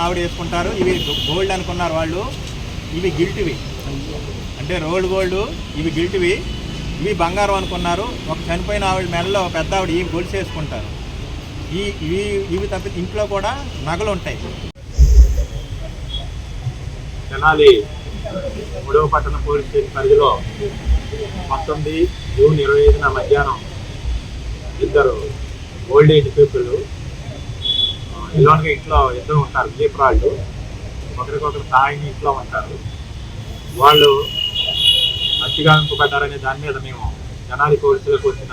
ఆవిడ వేసుకుంటారు. ఇవి గోల్డ్ అనుకున్నారు వాళ్ళు, ఇవి గిల్ట్వి అంటే రోల్డ్ గోల్డ్, ఇవి గిల్ట్వి. ఇవి బంగారం అనుకున్నారు. ఒక చనిపోయిన ఆవిడ మెడలో పెద్ద ఆవిడ ఇవి గొలుసు వేసుకుంటారు. ఇవి తప్పి ఇంట్లో కూడా నగలు ఉంటాయి. తెనాలి 3వ పట్టణ పోలీస్ స్టేషన్ పరిధిలో 19 జూన్ 25న మధ్యాహ్నం ఇద్దరు ఓల్డ్ ఏజ్ పీపుల్ ఇలాంటి ఇంట్లో ఇద్దరు ఉంటారు, విజయపురాళ్ళు. ఒకరికొకరు సహాయం ఇంట్లో ఉంటారు. వాళ్ళు మత్తిగాంపబడ్డారనే దాని మీద మేము తెనాలి పోలీసులకు వచ్చిన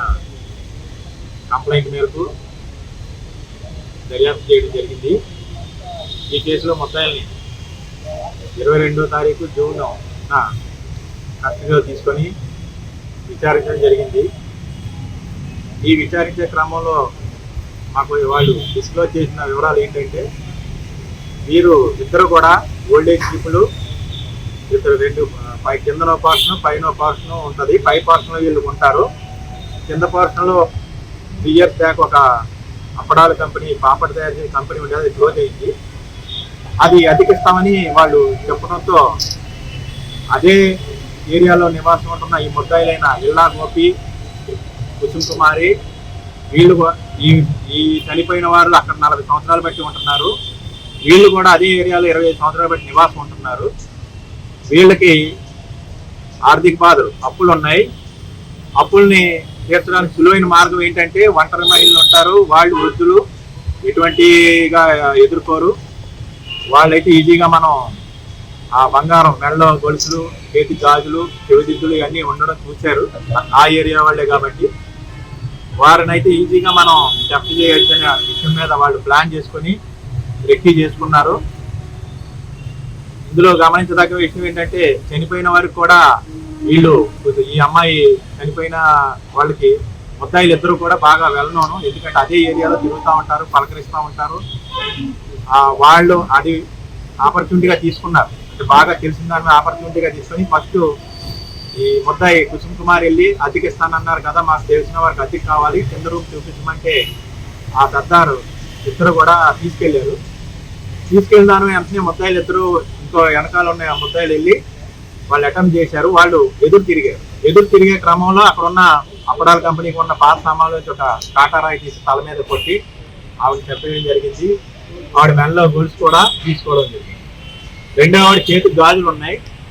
కంప్లైంట్ మేరకు దర్యాప్తు చేయడం జరిగింది. ఈ కేసులో ముద్దాయిల్ని 22వ తారీఖు జూన్ కస్టడీలో తీసుకొని విచారించడం జరిగింది. ఈ విచారించే క్రమంలో మాకు వాళ్ళు డిస్క్లోజ్ చేసిన వివరాలు ఏంటంటే, వీరు ఇద్దరు కూడా ఓల్డేజ్ పీపుల్. ఇద్దరు కిందనో పోర్షన్ పైన పోర్షన్ ఉంటుంది. పై పోర్షన్లో వీళ్ళు ఉంటారు. కింద పోర్షన్లో 3 years బ్యాక్ ఒక అప్పడాల కంపెనీ, పాపడ్ తయారు చేసే కంపెనీ ఉండేది, అది క్లోజ్ అయింది. అది అతికిస్తామని వాళ్ళు చెప్పడంతో అదే ఏరియాలో నివాసం ఉంటున్న ఈ ముద్దాయిలైన ఇల్లా గోపి, కుసుమ్ కుమారి, వీళ్ళు ఈ చనిపోయిన వారు అక్కడ 40 సంవత్సరాలు బట్టి ఉంటున్నారు. వీళ్ళు కూడా అదే ఏరియాలో 25 సంవత్సరాలు బట్టి నివాసం ఉంటున్నారు. వీళ్ళకి ఆర్థిక బాధలు, అప్పులు ఉన్నాయి. అప్పుల్ని తీర్చడానికి సులువైన మార్గం ఏంటంటే, ఒంటరి మహిళలు ఉంటారు, వాళ్ళు వృద్ధులు, ఎటువంటిగా ఎదుర్కోరు. వాళ్ళైతే ఈజీగా మనం ఆ బంగారం, మెడలో గొలుసులు, చేతి గాజులు, చెవిదిద్దులు ఇవన్నీ ఉండడం చూశారు ఆ ఏరియా వాళ్ళే కాబట్టి, వారినైతే ఈజీగా మనం జప్తు చేయొచ్చు అనే విషయం మీద వాళ్ళు ప్లాన్ చేసుకొని రెక్కీ చేసుకున్నారు. ఇందులో గమనించదగ్గ విషయం ఏంటంటే, చనిపోయిన వారికి కూడా వీళ్ళు, ఈ అమ్మాయి చనిపోయిన వాళ్ళకి ముద్దాయిలు ఇద్దరు కూడా బాగా వెళ్ళనోను. ఎందుకంటే అదే ఏరియాలో తిరుగుతూ ఉంటారు, పలకరిస్తూ ఉంటారు. వాళ్ళు అది ఆపర్చునిటీగా తీసుకున్నారు. అంటే బాగా తెలిసిన దాన్ని ఆపర్చునిటీగా తీసుకొని ఫస్ట్ ఈ ముద్దాయి కుసుమ్ కుమార్ వెళ్ళి అద్దెకిస్తానన్నారు కదా, మాకు తెలిసిన వారికి అద్దెకి కావాలి, కింద రూమ్ చూపించమంటే ఆ సర్దారు ఇద్దరు కూడా తీసుకెళ్లారు. తీసుకెళ్ళిన వెంటనే ముద్దాయిలు ఇద్దరు ఇంకో వెనకాల ఉన్న ముద్దాయిలు వెళ్ళి వాళ్ళు అటెంప్ట్ చేశారు. వాళ్ళు ఎదురు తిరిగే క్రమంలో అక్కడ ఉన్న అప్పడాల కంపెనీకి ఉన్న పాత సామాన్ల నుంచి ఒక కాటారాయి తీసి తల మీద కొట్టి ఆవిడ చెప్పడం జరిగింది. ఆవిడ మెడలో గొలుసు కూడా తీసుకోవడం జరిగింది. రెండో ఆవిడ చేతికి గాజులు ఉన్నాయి.